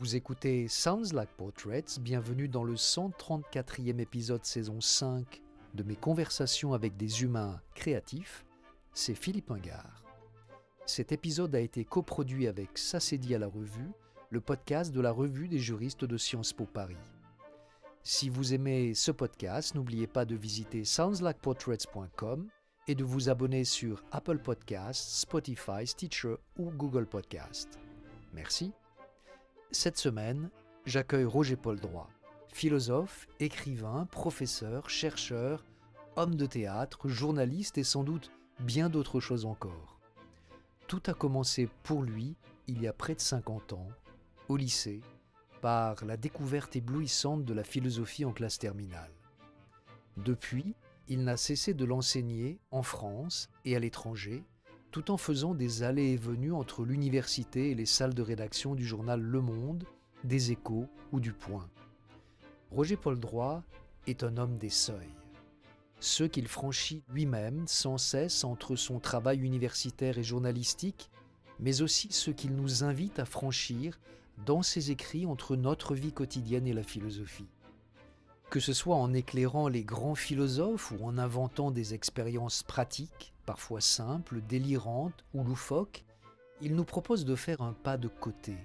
Vous écoutez Sounds Like Portraits, bienvenue dans le 134e épisode saison 5 de mes conversations avec des humains créatifs, c'est Philippe Ingard. Cet épisode a été coproduit avec Ça c'est dit à la revue, le podcast de la revue des juristes de Sciences Po Paris. Si vous aimez ce podcast, n'oubliez pas de visiter soundslikeportraits.com et de vous abonner sur Apple Podcasts, Spotify, Stitcher ou Google Podcasts. Merci. Cette semaine, j'accueille Roger-Paul Droit, philosophe, écrivain, professeur, chercheur, homme de théâtre, journaliste et sans doute bien d'autres choses encore. Tout a commencé pour lui il y a près de 50 ans, au lycée, par la découverte éblouissante de la philosophie en classe terminale. Depuis, il n'a cessé de l'enseigner en France et à l'étranger, tout en faisant des allées et venues entre l'université et les salles de rédaction du journal Le Monde, des Échos ou du Point. Roger-Paul Droit est un homme des seuils. Ceux qu'il franchit lui-même sans cesse entre son travail universitaire et journalistique, mais aussi ceux qu'il nous invite à franchir dans ses écrits entre notre vie quotidienne et la philosophie. Que ce soit en éclairant les grands philosophes ou en inventant des expériences pratiques, parfois simples, délirantes ou loufoques, il nous propose de faire un pas de côté,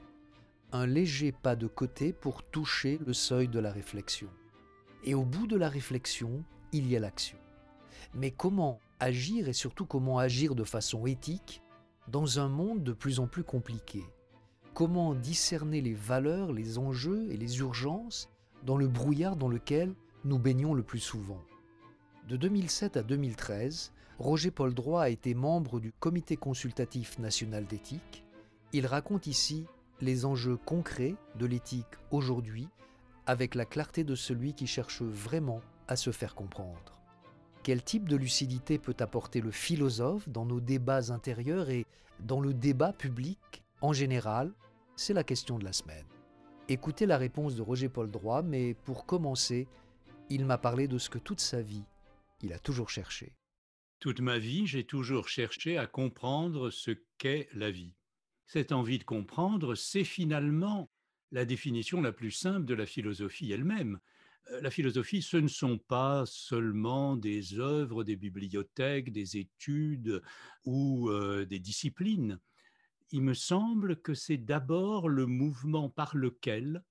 un léger pas de côté pour toucher le seuil de la réflexion. Et au bout de la réflexion, il y a l'action. Mais comment agir et surtout comment agir de façon éthique dans un monde de plus en plus compliqué ? Comment discerner les valeurs, les enjeux et les urgences dans le brouillard dans lequel nous baignons le plus souvent ? De 2007 à 2013, Roger-Paul Droit a été membre du Comité consultatif national d'éthique. Il raconte ici les enjeux concrets de l'éthique aujourd'hui avec la clarté de celui qui cherche vraiment à se faire comprendre. Quel type de lucidité peut apporter le philosophe dans nos débats intérieurs et dans le débat public en général ? C'est la question de la semaine. Écoutez la réponse de Roger-Paul Droit, mais pour commencer, il m'a parlé de ce que toute sa vie, il a toujours cherché. Toute ma vie, j'ai toujours cherché à comprendre ce qu'est la vie. Cette envie de comprendre, c'est finalement la définition la plus simple de la philosophie elle-même. La philosophie, ce ne sont pas seulement des œuvres, des bibliothèques, des études ou des disciplines. Il me semble que c'est d'abord le mouvement par lequel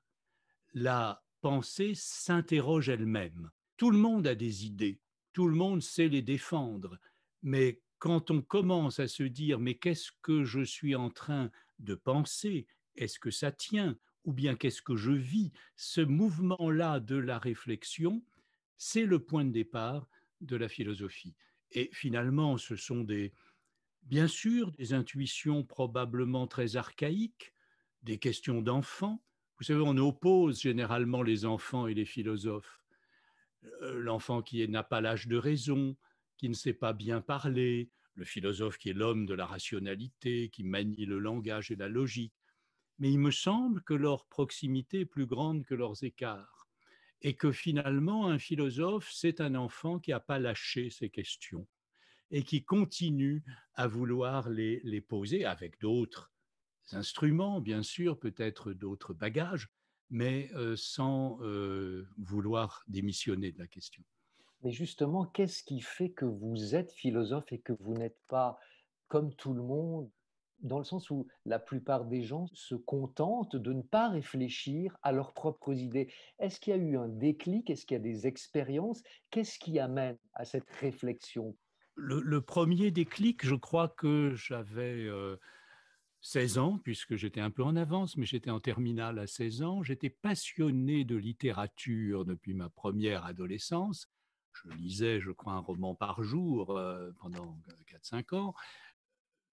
la pensée s'interroge elle-même. Tout le monde a des idées, tout le monde sait les défendre, mais quand on commence à se dire « mais qu'est-ce que je suis en train de penser ? Est-ce que ça tient ? Ou bien qu'est-ce que je vis ?» Ce mouvement-là de la réflexion, c'est le point de départ de la philosophie. Et finalement, ce sont bien sûr des intuitions probablement très archaïques, des questions d'enfants. Vous savez, on oppose généralement les enfants et les philosophes. L'enfant qui n'a pas l'âge de raison, qui ne sait pas bien parler, le philosophe qui est l'homme de la rationalité, qui manie le langage et la logique. Mais il me semble que leur proximité est plus grande que leurs écarts et que finalement, un philosophe, c'est un enfant qui n'a pas lâché ses questions et qui continue à vouloir les poser avec d'autres instruments, bien sûr, peut-être d'autres bagages, mais sans vouloir démissionner de la question. Mais justement, qu'est-ce qui fait que vous êtes philosophe et que vous n'êtes pas comme tout le monde, dans le sens où la plupart des gens se contentent de ne pas réfléchir à leurs propres idées? Est-ce qu'il y a eu un déclic? Est-ce qu'il y a des expériences? Qu'est-ce qui amène à cette réflexion? Le premier déclic, je crois que j'avais 16 ans, puisque j'étais un peu en avance, mais j'étais en terminale à 16 ans. J'étais passionné de littérature depuis ma première adolescence. Je lisais, je crois, un roman par jour pendant 4-5 ans.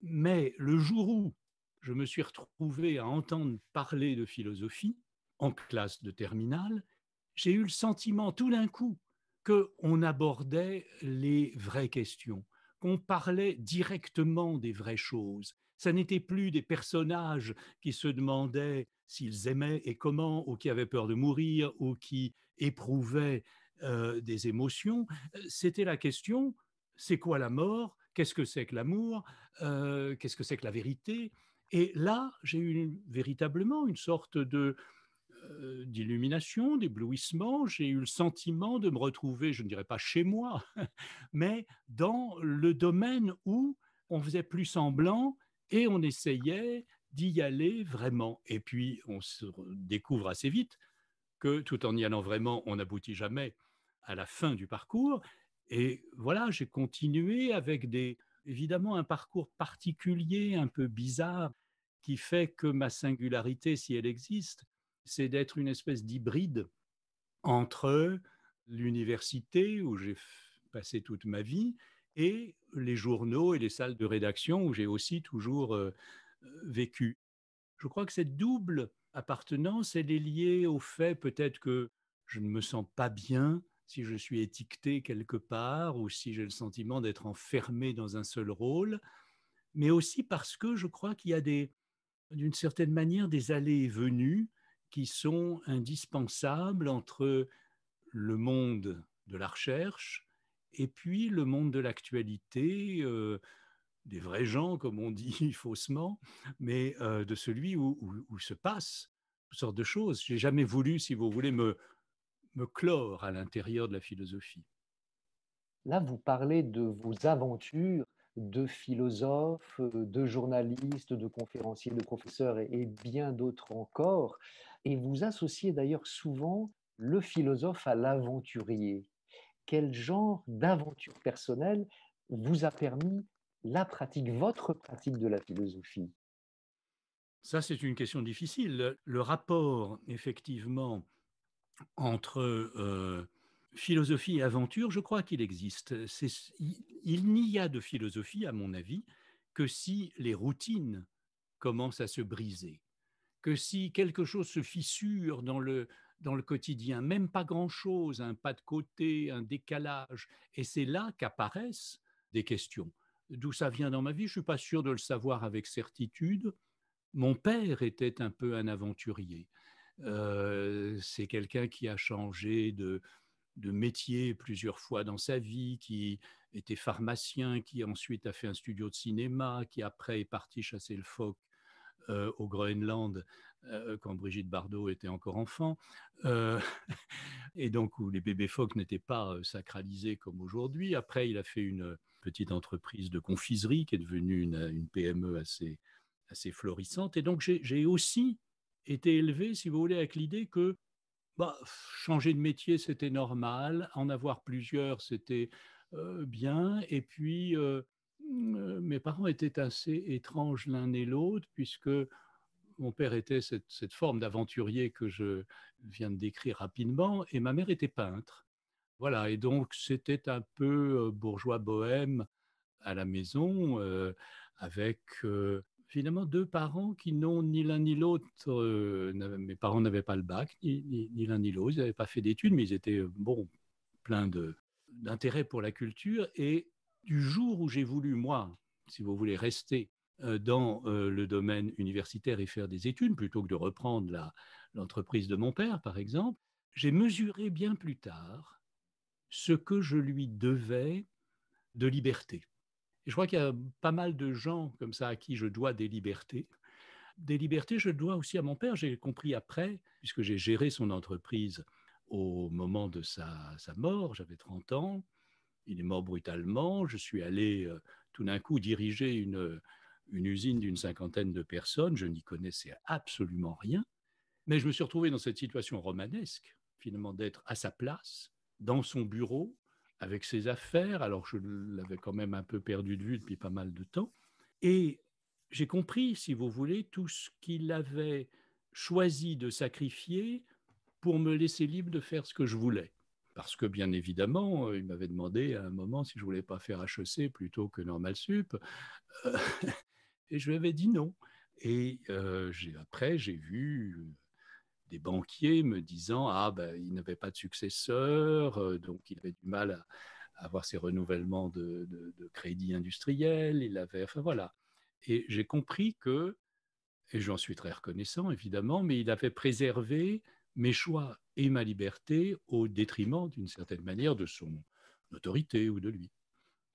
Mais le jour où je me suis retrouvé à entendre parler de philosophie en classe de terminale, j'ai eu le sentiment tout d'un coup qu'on abordait les vraies questions, qu'on parlait directement des vraies choses. Ça n'était plus des personnages qui se demandaient s'ils aimaient et comment, ou qui avaient peur de mourir, ou qui éprouvaient des émotions. C'était la question, c'est quoi la mort ? Qu'est-ce que c'est que l'amour ? Qu'est-ce que c'est que la vérité ? Et là, j'ai eu véritablement une sorte d'illumination, d'éblouissement. J'ai eu le sentiment de me retrouver, je ne dirais pas chez moi, mais dans le domaine où on faisait plus semblant et on essayait d'y aller vraiment. Et puis, on se découvre assez vite que tout en y allant vraiment, on n'aboutit jamais à la fin du parcours. Et voilà, j'ai continué avec évidemment un parcours particulier, un peu bizarre, qui fait que ma singularité, si elle existe, c'est d'être une espèce d'hybride entre l'université où j'ai passé toute ma vie et les journaux et les salles de rédaction où j'ai aussi toujours vécu. Je crois que cette double appartenance, elle est liée au fait peut-être que je ne me sens pas bien si je suis étiqueté quelque part ou si j'ai le sentiment d'être enfermé dans un seul rôle, mais aussi parce que je crois qu'il y a d'une certaine manière des allées et venues qui sont indispensables entre le monde de la recherche et puis le monde de l'actualité, des vrais gens, comme on dit faussement, mais de celui où se passent toutes sortes de choses. J'ai jamais voulu, si vous voulez, me clore à l'intérieur de la philosophie. Là, vous parlez de vos aventures de philosophe, de journaliste, de conférencier, de professeur et bien d'autres encore. Et vous associez d'ailleurs souvent le philosophe à l'aventurier. Quel genre d'aventure personnelle vous a permis la pratique, votre pratique de la philosophie? Ça, c'est une question difficile. Le rapport, effectivement, entre philosophie et aventure, je crois qu'il existe. Il n'y a de philosophie, à mon avis, que si les routines commencent à se briser, que si quelque chose se fissure dans le quotidien, même pas grand-chose, un pas de côté, un décalage, et c'est là qu'apparaissent des questions. D'où ça vient dans ma vie, je ne suis pas sûr de le savoir avec certitude. Mon père était un peu un aventurier. C'est quelqu'un qui a changé de métier plusieurs fois dans sa vie, qui était pharmacien, qui ensuite a fait un studio de cinéma, qui après est parti chasser le phoque au Groenland quand Brigitte Bardot était encore enfant, euh, et donc où les bébés phoques n'étaient pas sacralisés comme aujourd'hui. Après, il a fait une petite entreprise de confiserie qui est devenue une PME assez florissante. Et donc, j'ai aussi été élevé, si vous voulez, avec l'idée que bah, changer de métier, c'était normal, en avoir plusieurs, c'était bien. Et puis, mes parents étaient assez étranges l'un et l'autre, puisque mon père était cette forme d'aventurier que je viens de décrire rapidement, et ma mère était peintre. Voilà, et donc c'était un peu bourgeois bohème à la maison, avec finalement deux parents qui n'ont ni l'un ni l'autre. Mes parents n'avaient pas le bac, ni l'un ni l'autre, ils n'avaient pas fait d'études, mais ils étaient bon, pleins d'intérêt pour la culture. Et du jour où j'ai voulu, moi, si vous voulez, rester dans le domaine universitaire et faire des études, plutôt que de reprendre l'entreprise de mon père, par exemple, j'ai mesuré bien plus tard ce que je lui devais de liberté. Et je crois qu'il y a pas mal de gens comme ça à qui je dois des libertés. Des libertés, je dois aussi à mon père. J'ai compris après, puisque j'ai géré son entreprise au moment de sa mort, j'avais 30 ans. Il est mort brutalement. Je suis allé tout d'un coup diriger une usine d'une cinquantaine de personnes. Je n'y connaissais absolument rien. Mais je me suis retrouvé dans cette situation romanesque, finalement, d'être à sa place, dans son bureau, avec ses affaires, alors je l'avais quand même un peu perdu de vue depuis pas mal de temps. Et j'ai compris, si vous voulez, tout ce qu'il avait choisi de sacrifier pour me laisser libre de faire ce que je voulais. Parce que, bien évidemment, il m'avait demandé à un moment si je ne voulais pas faire HEC plutôt que Normal Sup. Euh, et je lui avais dit non. Et après, j'ai vu des banquiers me disant ah ben il n'avait pas de successeur, donc il avait du mal à avoir ses renouvellements de crédit industriel, il avait, enfin voilà. Et j'ai compris que, et j'en suis très reconnaissant évidemment, mais il avait préservé mes choix et ma liberté au détriment d'une certaine manière de son autorité ou de lui.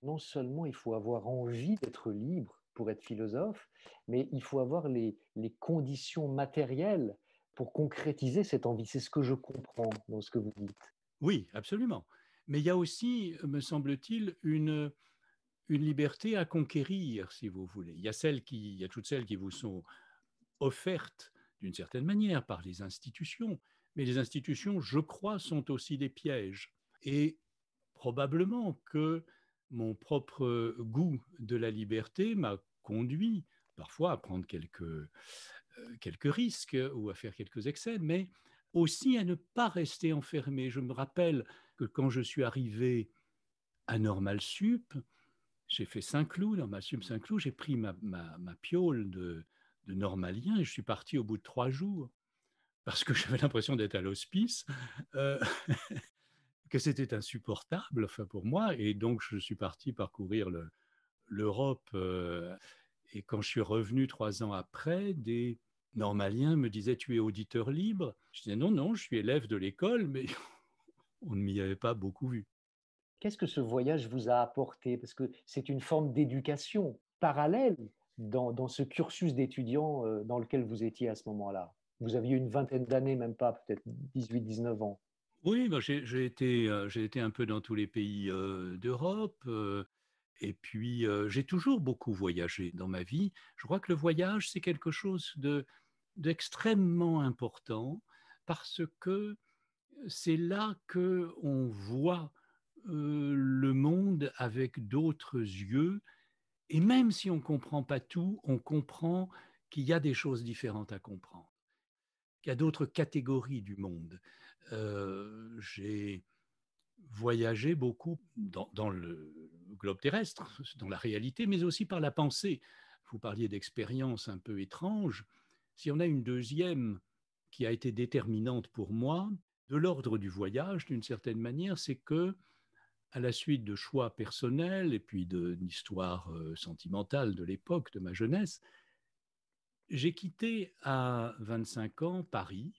Non seulement il faut avoir envie d'être libre, pour être philosophe, mais il faut avoir les conditions matérielles pour concrétiser cette envie. C'est ce que je comprends dans ce que vous dites. Oui, absolument. Mais il y a aussi, me semble-t-il, une liberté à conquérir, si vous voulez. Il y a toutes celles qui vous sont offertes d'une certaine manière par les institutions, mais les institutions, je crois, sont aussi des pièges. Et probablement que mon propre goût de la liberté m'a conduit parfois à prendre quelques risques ou à faire quelques excès, mais aussi à ne pas rester enfermé. Je me rappelle que quand je suis arrivé à Normal Sup, j'ai fait Saint-Cloud, Normal Sup Saint-Cloud, j'ai pris ma piole de normalien et je suis parti au bout de 3 jours parce que j'avais l'impression d'être à l'hospice, euh, que c'était insupportable, enfin pour moi, et donc je suis parti parcourir l'Europe. Et quand je suis revenu 3 ans après, des normaliens me disaient: tu es auditeur libre? Je disais: non, non, je suis élève de l'école, mais on ne m'y avait pas beaucoup vu. Qu'est-ce que ce voyage vous a apporté? Parce que c'est une forme d'éducation parallèle dans ce cursus d'étudiant, dans lequel vous étiez à ce moment-là. Vous aviez une vingtaine d'années, même pas, peut-être 18, 19 ans. Oui, ben j'ai été un peu dans tous les pays d'Europe. Et puis, j'ai toujours beaucoup voyagé dans ma vie. Je crois que le voyage, c'est quelque chose d'extrêmement important parce que c'est là que on voit le monde avec d'autres yeux. Et même si on ne comprend pas tout, on comprend qu'il y a des choses différentes à comprendre, qu'il y a d'autres catégories du monde. J'ai voyagé beaucoup dans le globe terrestre, dans la réalité, mais aussi par la pensée. Vous parliez d'expériences un peu étranges. S'il y en a une deuxième qui a été déterminante pour moi, de l'ordre du voyage, d'une certaine manière, c'est que, à la suite de choix personnels et puis d'une histoire sentimentale de l'époque, de ma jeunesse, j'ai quitté à 25 ans Paris.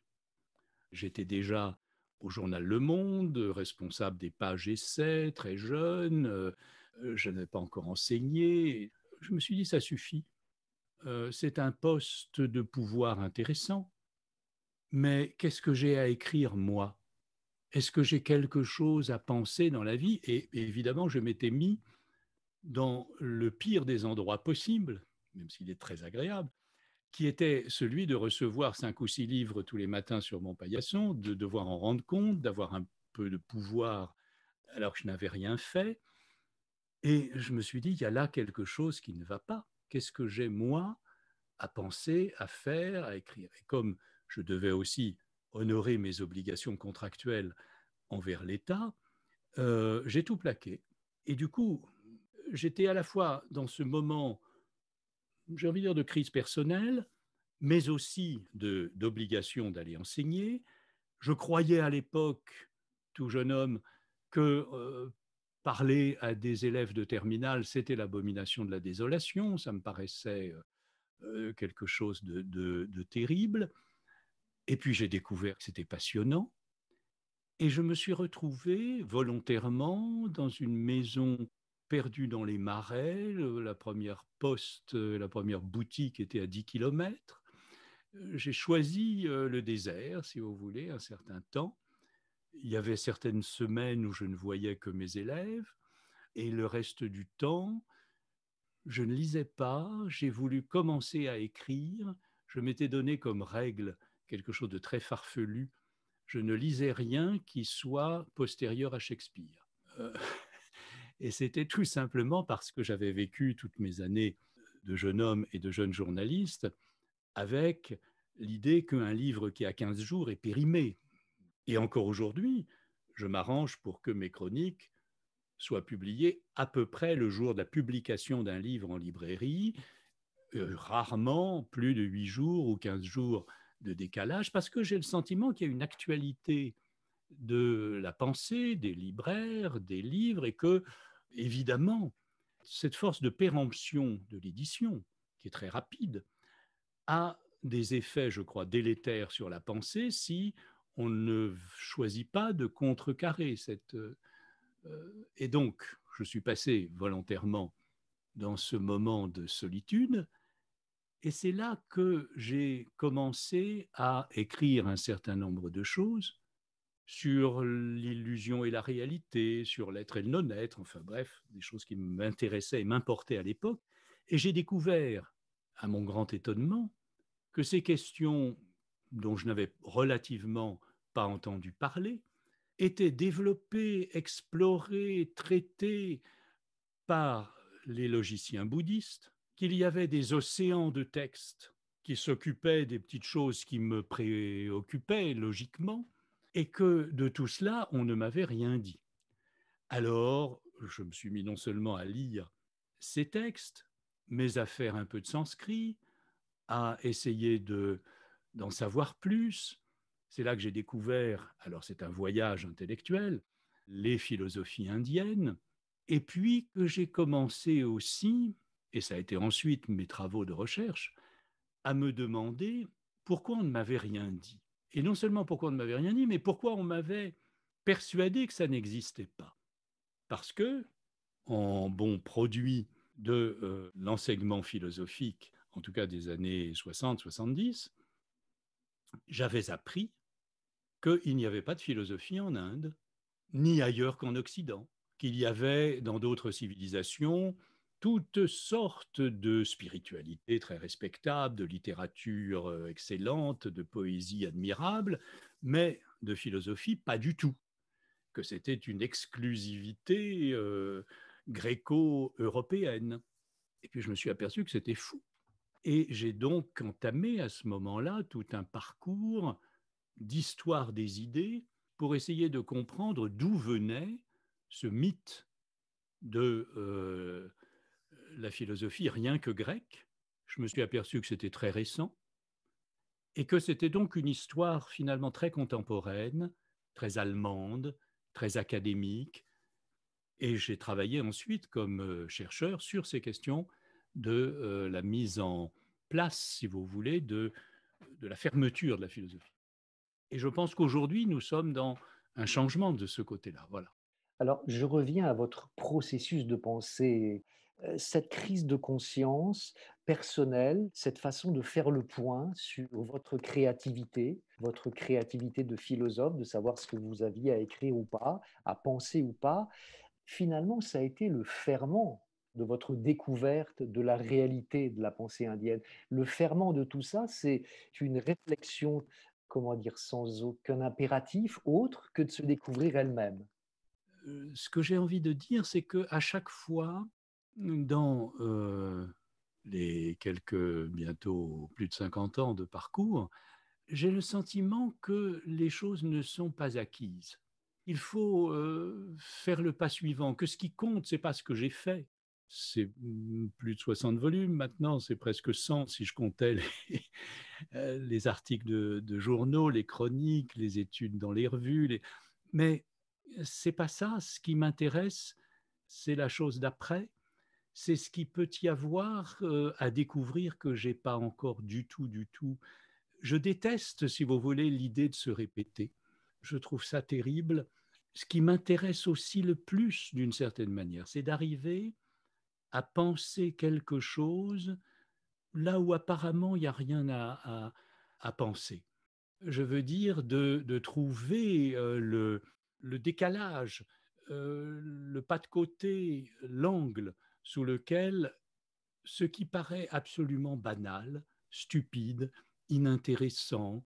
J'étais déjà au journal Le Monde, responsable des pages essais, très jeune. Je n'avais pas encore enseigné. Je me suis dit, ça suffit. C'est un poste de pouvoir intéressant, mais qu'est-ce que j'ai à écrire, moi? Est-ce que j'ai quelque chose à penser dans la vie? Et évidemment, je m'étais mis dans le pire des endroits possibles, même s'il est très agréable, qui était celui de recevoir 5 ou 6 livres tous les matins sur mon paillasson, de devoir en rendre compte, d'avoir un peu de pouvoir alors que je n'avais rien fait. Et je me suis dit, il y a là quelque chose qui ne va pas. Qu'est-ce que j'ai, moi, à penser, à faire, à écrire? Et comme je devais aussi honorer mes obligations contractuelles envers l'État, j'ai tout plaqué. Et du coup, j'étais à la fois dans ce moment, j'ai envie de dire, de crise personnelle, mais aussi d'obligation d'aller enseigner. Je croyais à l'époque, tout jeune homme, que parler à des élèves de terminale, c'était l'abomination de la désolation. Ça me paraissait quelque chose de terrible. Et puis j'ai découvert que c'était passionnant. Et je me suis retrouvé volontairement dans une maison perdue dans les marais. La première poste, la première boutique était à 10 kilomètres. J'ai choisi le désert, si vous voulez, un certain temps. Il y avait certaines semaines où je ne voyais que mes élèves, et le reste du temps, je ne lisais pas. J'ai voulu commencer à écrire. Je m'étais donné comme règle quelque chose de très farfelu. Je ne lisais rien qui soit postérieur à Shakespeare. Euh, et c'était tout simplement parce que j'avais vécu toutes mes années de jeune homme et de jeune journaliste avec l'idée qu'un livre qui a 15 jours est périmé. Et encore aujourd'hui, je m'arrange pour que mes chroniques soient publiées à peu près le jour de la publication d'un livre en librairie, rarement plus de 8 jours ou 15 jours de décalage, parce que j'ai le sentiment qu'il y a une actualité de la pensée, des libraires, des livres, et que, évidemment, cette force de péremption de l'édition, qui est très rapide, a des effets, je crois, délétères sur la pensée si on ne choisit pas de contrecarrer cette. Et donc, je suis passé volontairement dans ce moment de solitude. Et c'est là que j'ai commencé à écrire un certain nombre de choses sur l'illusion et la réalité, sur l'être et le non-être, enfin bref, des choses qui m'intéressaient et m'importaient à l'époque. Et j'ai découvert, à mon grand étonnement, que ces questions dont je n'avais relativement pas entendu parler étaient développées, explorées, traitées par les logiciens bouddhistes, qu'il y avait des océans de textes qui s'occupaient des petites choses qui me préoccupaient logiquement, et que de tout cela, on ne m'avait rien dit. Alors, je me suis mis non seulement à lire ces textes, mais à faire un peu de sanskrit, à essayer d'en savoir plus. C'est là que j'ai découvert, alors c'est un voyage intellectuel, les philosophies indiennes, et puis que j'ai commencé aussi, et ça a été ensuite mes travaux de recherche, à me demander pourquoi on ne m'avait rien dit. Et non seulement pourquoi on ne m'avait rien dit, mais pourquoi on m'avait persuadé que ça n'existait pas. Parce que, en bon produit de l'enseignement philosophique, en tout cas des années 60-70, j'avais appris qu'il n'y avait pas de philosophie en Inde, ni ailleurs qu'en Occident, qu'il y avait dans d'autres civilisations toutes sortes de spiritualités très respectables, de littérature excellente, de poésie admirable, mais de philosophie pas du tout, que c'était une exclusivité gréco-européenne. Et puis je me suis aperçu que c'était fou. Et j'ai donc entamé à ce moment-là tout un parcours d'histoire des idées pour essayer de comprendre d'où venait ce mythe de la philosophie rien que grecque. Je me suis aperçu que c'était très récent et que c'était donc une histoire finalement très contemporaine, très allemande, très académique. Et j'ai travaillé ensuite comme chercheur sur ces questions de la mise en place, si vous voulez, de la fermeture de la philosophie. Et je pense qu'aujourd'hui, nous sommes dans un changement de ce côté-là. Voilà. Alors, je reviens à votre processus de pensée. Cette crise de conscience personnelle, cette façon de faire le point sur votre créativité de philosophe, de savoir ce que vous aviez à écrire ou pas, à penser ou pas, finalement, ça a été le ferment de votre découverte de la réalité de la pensée indienne. Le ferment de tout ça, c'est une réflexion, comment dire, sans aucun impératif autre que de se découvrir elle-même. Ce que j'ai envie de dire, c'est qu'à chaque fois, dans les quelques, bientôt plus de 50 ans de parcours, j'ai le sentiment que les choses ne sont pas acquises. Il faut faire le pas suivant, que ce qui compte, ce n'est pas ce que j'ai fait. C'est plus de 60 volumes maintenant, c'est presque 100 si je comptais les articles de journaux, les chroniques, les études dans les revues. Mais c'est pas ça. Ce qui m'intéresse, c'est la chose d'après. C'est ce qui peut y avoir à découvrir que j'ai pas encore du tout, du tout. Je déteste, si vous voulez, l'idée de se répéter. Je trouve ça terrible. Ce qui m'intéresse aussi le plus, d'une certaine manière, c'est d'arriver à penser quelque chose là où apparemment il n'y a rien à penser. Je veux dire de trouver le décalage, le pas de côté, l'angle sous lequel ce qui paraît absolument banal, stupide, inintéressant,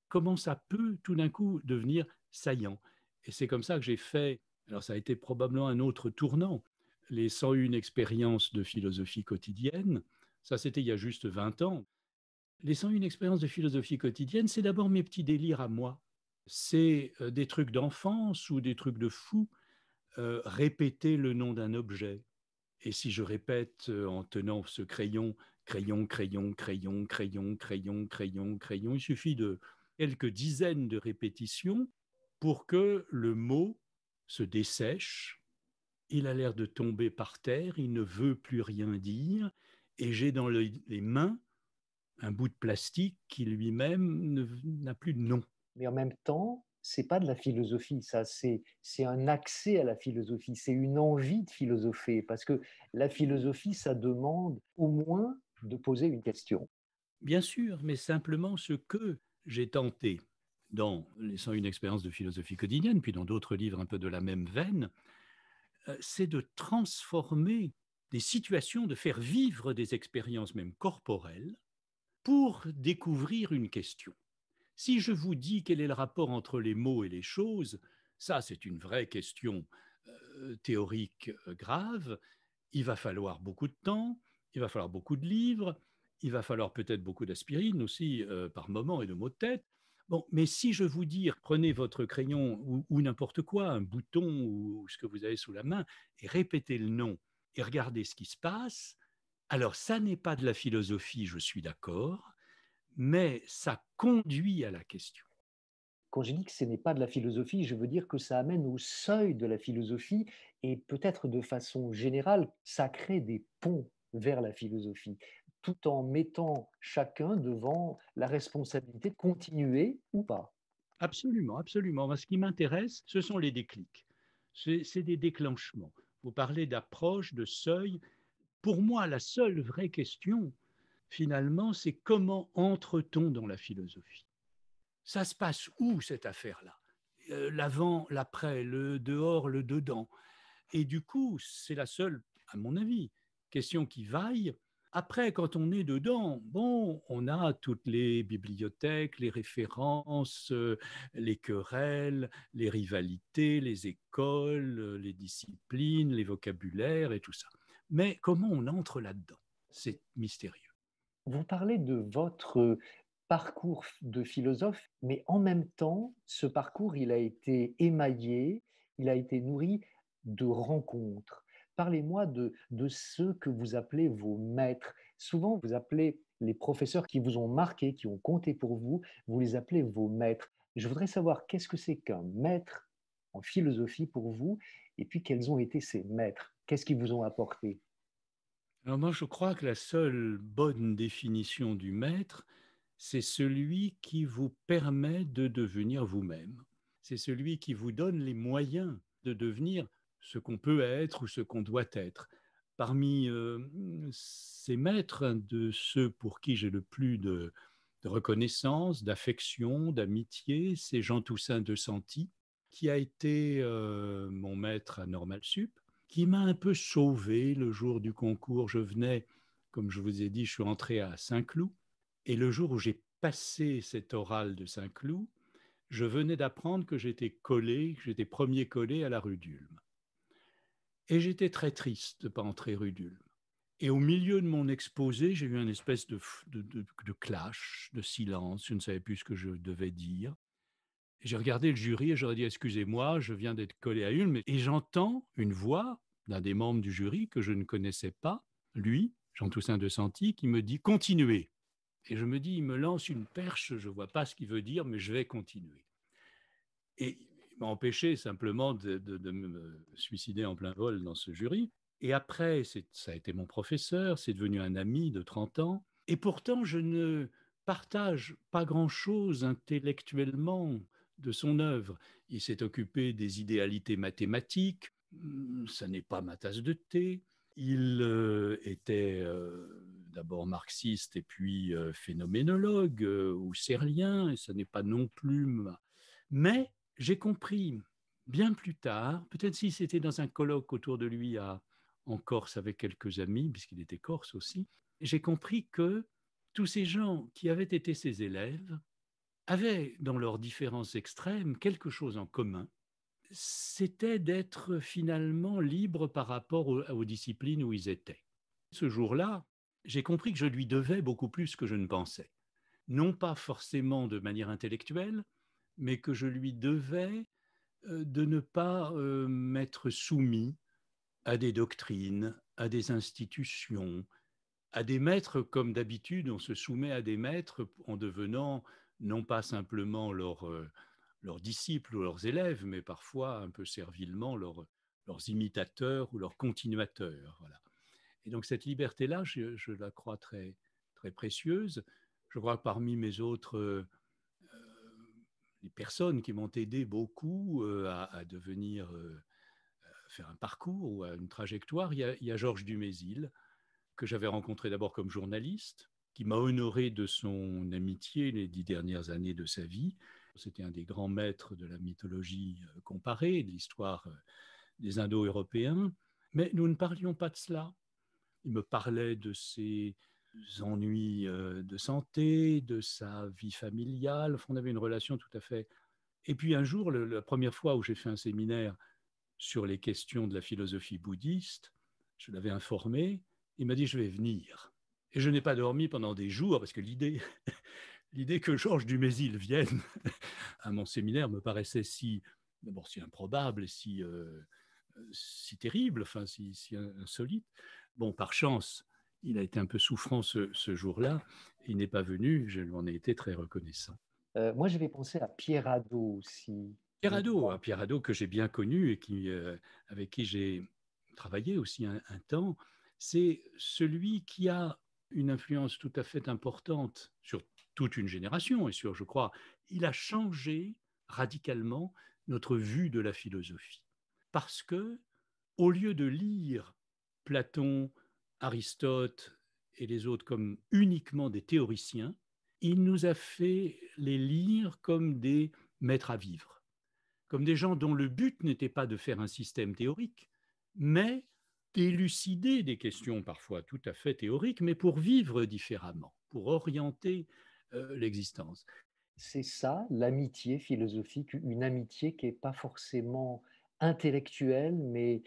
comment ça peut tout d'un coup devenir saillant. Et c'est comme ça que j'ai fait, alors ça a été probablement un autre tournant, les 101 expériences de philosophie quotidienne, ça c'était il y a juste 20 ans. Les 101 expériences de philosophie quotidienne, c'est d'abord mes petits délires à moi. C'est des trucs d'enfance ou des trucs de fou, répéter le nom d'un objet. Et si je répète en tenant ce crayon, crayon, crayon, crayon, crayon, crayon, crayon, crayon, il suffit de quelques dizaines de répétitions pour que le mot se dessèche. Il a l'air de tomber par terre, il ne veut plus rien dire, et j'ai dans les mains un bout de plastique qui lui-même n'a plus de nom. Mais en même temps, c'est pas de la philosophie, ça, c'est un accès à la philosophie, c'est une envie de philosopher, parce que la philosophie, ça demande au moins de poser une question. Bien sûr, mais simplement ce que j'ai tenté dans Laissant une expérience de philosophie quotidienne, puis dans d'autres livres un peu de la même veine, c'est de transformer des situations, de faire vivre des expériences même corporelles pour découvrir une question. Si je vous dis quel est le rapport entre les mots et les choses, ça c'est une vraie question théorique grave. Il va falloir beaucoup de temps, il va falloir beaucoup de livres, il va falloir peut-être beaucoup d'aspirine aussi par moment et de mots de tête. Bon, mais si je vous dis, prenez votre crayon ou n'importe quoi, un bouton ou ce que vous avez sous la main, et répétez le nom et regardez ce qui se passe, alors ça n'est pas de la philosophie, je suis d'accord, mais ça conduit à la question. Quand je dis que ce n'est pas de la philosophie, je veux dire que ça amène au seuil de la philosophie et peut-être de façon générale, ça crée des ponts vers la philosophie, tout en mettant chacun devant la responsabilité de continuer ou pas. Absolument, absolument. Moi, ce qui m'intéresse, ce sont les déclics. C'est des déclenchements. Vous parlez d'approche, de seuil. Pour moi, la seule vraie question, finalement, c'est comment entre-t-on dans la philosophie? Ça se passe où, cette affaire-là? L'avant, l'après, le dehors, le dedans. Et du coup, c'est la seule, à mon avis, question qui vaille. Après, quand on est dedans, bon, on a toutes les bibliothèques, les références, les querelles, les rivalités, les écoles, les disciplines, les vocabulaires et tout ça. Mais comment on entre là-dedans? C'est mystérieux. Vous parlez de votre parcours de philosophe, mais en même temps, ce parcours, il a été émaillé, il a été nourri de rencontres. Parlez-moi de ceux que vous appelez vos maîtres. Souvent, vous appelez les professeurs qui vous ont marqué, qui ont compté pour vous, vous les appelez vos maîtres. Je voudrais savoir qu'est-ce que c'est qu'un maître en philosophie pour vous, et puis quels ont été ces maîtres, qu'est-ce qu'ils vous ont apporté. Alors moi, je crois que la seule bonne définition du maître, c'est celui qui vous permet de devenir vous-même. C'est celui qui vous donne les moyens de devenir ce qu'on peut être ou ce qu'on doit être. Parmi ces maîtres, un de ceux pour qui j'ai le plus de reconnaissance, d'affection, d'amitié, c'est Jean Toussaint de Santi, qui a été mon maître à Normal Sup, qui m'a un peu sauvé le jour du concours. Je venais, comme je vous ai dit, je suis entré à Saint-Cloud, et le jour où j'ai passé cet oral de Saint-Cloud, je venais d'apprendre que j'étais collé, que j'étais premier collé à la rue d'Ulm. Et j'étais très triste de ne pas entrer rue d'Ulm. Et au milieu de mon exposé, j'ai eu une espèce de clash, de silence. Je ne savais plus ce que je devais dire. Et j'ai regardé le jury et j'aurais dit, excusez-moi, je viens d'être collé à Ulm. Et j'entends une voix d'un des membres du jury que je ne connaissais pas, lui, Jean Toussaint de Santi, qui me dit, continuez. Et je me dis, il me lance une perche, je ne vois pas ce qu'il veut dire, mais je vais continuer. Et il m'a empêché simplement de me suicider en plein vol dans ce jury. Et après, ça a été mon professeur, c'est devenu un ami de 30 ans. Et pourtant, je ne partage pas grand-chose intellectuellement de son œuvre. Il s'est occupé des idéalités mathématiques, ça n'est pas ma tasse de thé. Il était d'abord marxiste et puis phénoménologue ou husserlien, et ça n'est pas non plus Mais j'ai compris bien plus tard, peut-être si c'était dans un colloque autour de lui en Corse avec quelques amis, puisqu'il était corse aussi, j'ai compris que tous ces gens qui avaient été ses élèves avaient, dans leurs différences extrêmes, quelque chose en commun. C'était d'être finalement libre par rapport aux disciplines où ils étaient. Ce jour-là, j'ai compris que je lui devais beaucoup plus que je ne pensais. Non pas forcément de manière intellectuelle, mais que je lui devais de ne pas m'être soumis à des doctrines, à des institutions, à des maîtres, comme d'habitude, on se soumet à des maîtres en devenant non pas simplement leurs disciples ou leurs élèves, mais parfois un peu servilement leurs imitateurs ou leurs continuateurs. Voilà. Et donc cette liberté-là, je la crois très, très précieuse. Je crois que parmi mes autres les personnes qui m'ont aidé beaucoup à devenir, faire un parcours ou à une trajectoire, il y a Georges Dumézil, que j'avais rencontré d'abord comme journaliste, qui m'a honoré de son amitié les 10 dernières années de sa vie. C'était un des grands maîtres de la mythologie comparée, de l'histoire des Indo-Européens, mais nous ne parlions pas de cela. Il me parlait de ses ennuis de santé, de sa vie familiale. Enfin, on avait une relation tout à fait. Et puis un jour, la première fois où j'ai fait un séminaire sur les questions de la philosophie bouddhiste, je l'avais informé, il m'a dit je vais venir. Et je n'ai pas dormi pendant des jours parce que l'idée que Georges Dumézil vienne à mon séminaire me paraissait d'abord si improbable et si terrible, enfin si insolite. Bon, par chance, il a été un peu souffrant ce jour-là. Il n'est pas venu, je lui en ai été très reconnaissant. Moi, j'avais pensé à Pierre Hadot aussi. Pierre Hadot que j'ai bien connu et avec qui j'ai travaillé aussi un temps, c'est celui qui a une influence tout à fait importante sur toute une génération et sur, je crois, il a changé radicalement notre vue de la philosophie. Parce que, au lieu de lire Platon, Aristote et les autres comme uniquement des théoriciens, il nous a fait les lire comme des maîtres à vivre, comme des gens dont le but n'était pas de faire un système théorique, mais d'élucider des questions parfois tout à fait théoriques, mais pour vivre différemment, pour orienter l'existence. C'est ça, l'amitié philosophique, une amitié qui n'est pas forcément intellectuelle, mais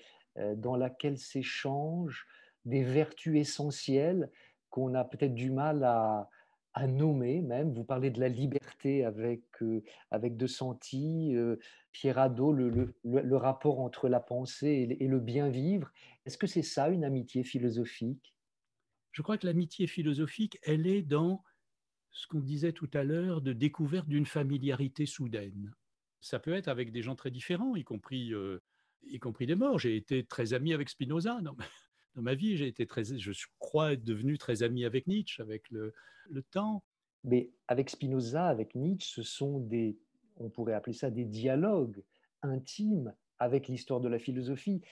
dans laquelle s'échangent des vertus essentielles qu'on a peut-être du mal à nommer même. Vous parlez de la liberté avec De Santi, Pierre Hadot, le rapport entre la pensée et le bien vivre. Est-ce que c'est ça une amitié philosophique? Je crois que l'amitié philosophique, elle est dans ce qu'on disait tout à l'heure de découverte d'une familiarité soudaine. Ça peut être avec des gens très différents, y compris des morts. J'ai été très ami avec Spinoza dans ma vie. Je crois être devenu très ami avec Nietzsche, avec le temps. Mais avec Spinoza, avec Nietzsche, ce sont on pourrait appeler ça des dialogues intimes avec l'histoire de la philosophie.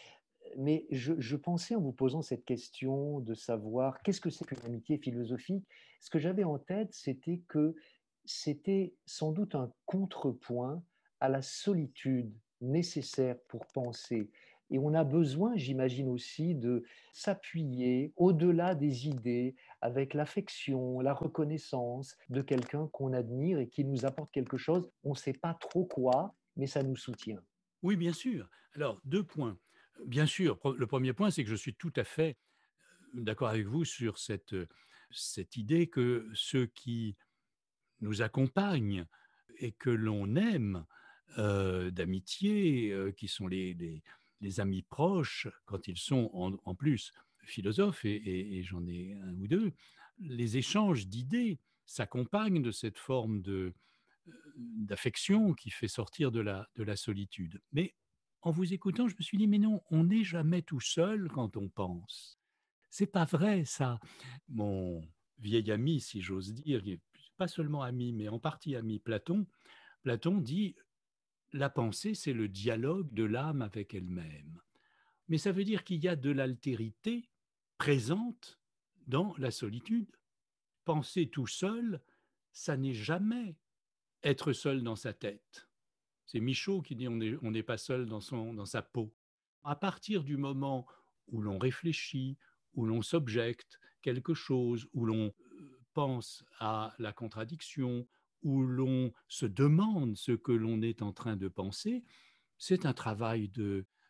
Mais je pensais en vous posant cette question de savoir qu'est-ce que c'est qu'une amitié philosophique. Ce que j'avais en tête, c'était que c'était sans doute un contrepoint à la solitude nécessaire pour penser. Et on a besoin, j'imagine aussi, de s'appuyer au-delà des idées avec l'affection, la reconnaissance de quelqu'un qu'on admire et qui nous apporte quelque chose. On ne sait pas trop quoi, mais ça nous soutient. Oui, bien sûr. Alors, 2 points. Bien sûr, le premier point, c'est que je suis tout à fait d'accord avec vous sur cette idée que ceux qui nous accompagnent et que l'on aime d'amitié, qui sont les amis proches, quand ils sont en plus philosophes, et j'en ai un ou deux, les échanges d'idées s'accompagnent de cette forme d'affection qui fait sortir de la solitude. Mais en vous écoutant, je me suis dit, mais non, on n'est jamais tout seul quand on pense. C'est pas vrai, ça. Mon vieil ami, si j'ose dire, pas seulement ami, mais en partie ami, Platon dit, la pensée, c'est le dialogue de l'âme avec elle-même. Mais ça veut dire qu'il y a de l'altérité présente dans la solitude. Penser tout seul, ça n'est jamais être seul dans sa tête. C'est Michaud qui dit on n'est pas seul dans sa peau. À partir du moment où l'on réfléchit, où l'on s'objecte quelque chose, où l'on pense à la contradiction, où l'on se demande ce que l'on est en train de penser, c'est un travail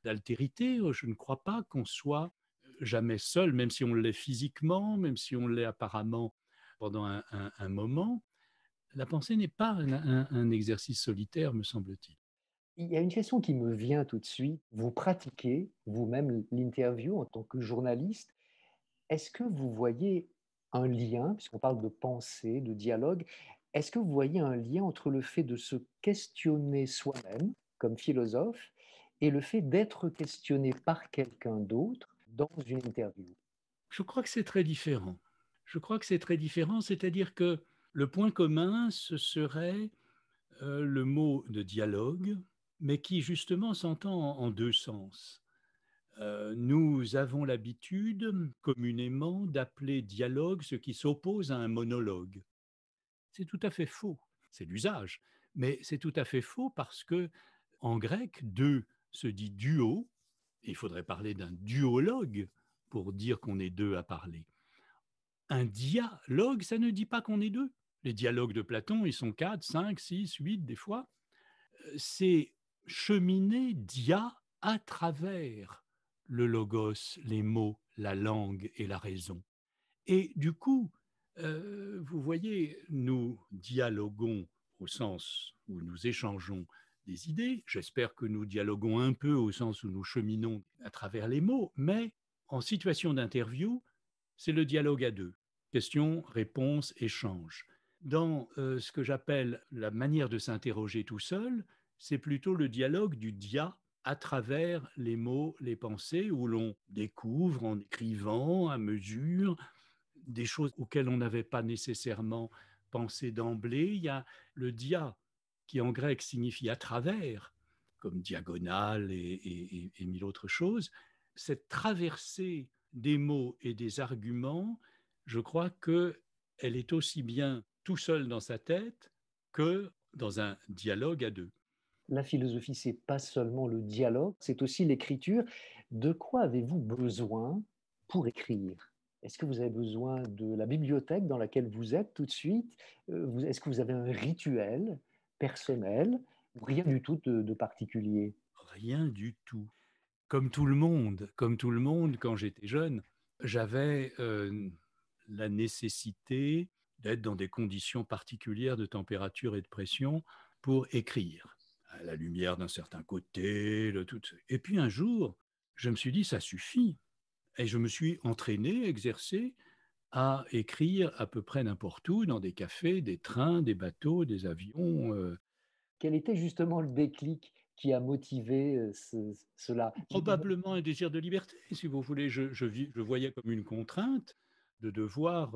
d'altérité. Je ne crois pas qu'on soit jamais seul, même si on l'est physiquement, même si on l'est apparemment pendant un moment. La pensée n'est pas un exercice solitaire, me semble-t-il. Il y a une question qui me vient tout de suite. Vous pratiquez vous-même l'interview en tant que journaliste. Est-ce que vous voyez un lien, puisqu'on parle de pensée, de dialogue, est-ce que vous voyez un lien entre le fait de se questionner soi-même comme philosophe et le fait d'être questionné par quelqu'un d'autre dans une interview? Je crois que c'est très différent. Je crois que c'est très différent, c'est-à-dire que le point commun, ce serait le mot de dialogue, mais qui justement s'entend en deux sens. Nous avons l'habitude communément d'appeler dialogue ce qui s'oppose à un monologue. C'est tout à fait faux, c'est l'usage, mais c'est tout à fait faux parce que en grec, deux se dit duo, et il faudrait parler d'un duologue pour dire qu'on est deux à parler. Un dialogue, ça ne dit pas qu'on est deux. Les dialogues de Platon, ils sont 4, 5, 6, 8 des fois. C'est cheminer à travers le logos, les mots, la langue et la raison. Et du coup, vous voyez, nous dialoguons au sens où nous échangeons des idées. J'espère que nous dialoguons un peu au sens où nous cheminons à travers les mots, mais en situation d'interview, c'est le dialogue à deux. Question, réponse, échange. Dans ce que j'appelle la manière de s'interroger tout seul, c'est plutôt le dialogue du dia à travers les mots, les pensées, où l'on découvre en écrivant à mesure des choses auxquelles on n'avait pas nécessairement pensé d'emblée. Il y a le dia qui en grec signifie à travers, comme diagonale et mille autres choses. Cette traversée des mots et des arguments, je crois qu'elle est aussi bien tout seul dans sa tête que dans un dialogue à deux. La philosophie, c'est pas seulement le dialogue, c'est aussi l'écriture. De quoi avez-vous besoin pour écrire? Est-ce que vous avez besoin de la bibliothèque dans laquelle vous êtes tout de suite? Est-ce que vous avez un rituel personnel ou rien du tout de particulier? Rien du tout. Comme tout le monde, quand j'étais jeune, j'avais la nécessité d'être dans des conditions particulières de température et de pression pour écrire, à la lumière d'un certain côté, tout. Et puis un jour, je me suis dit, ça suffit. Et je me suis entraîné, exercé à écrire à peu près n'importe où, dans des cafés, des trains, des bateaux, des avions. Quel était justement le déclic qui a motivé cela? Probablement un désir de liberté, si vous voulez. Je voyais comme une contrainte de devoir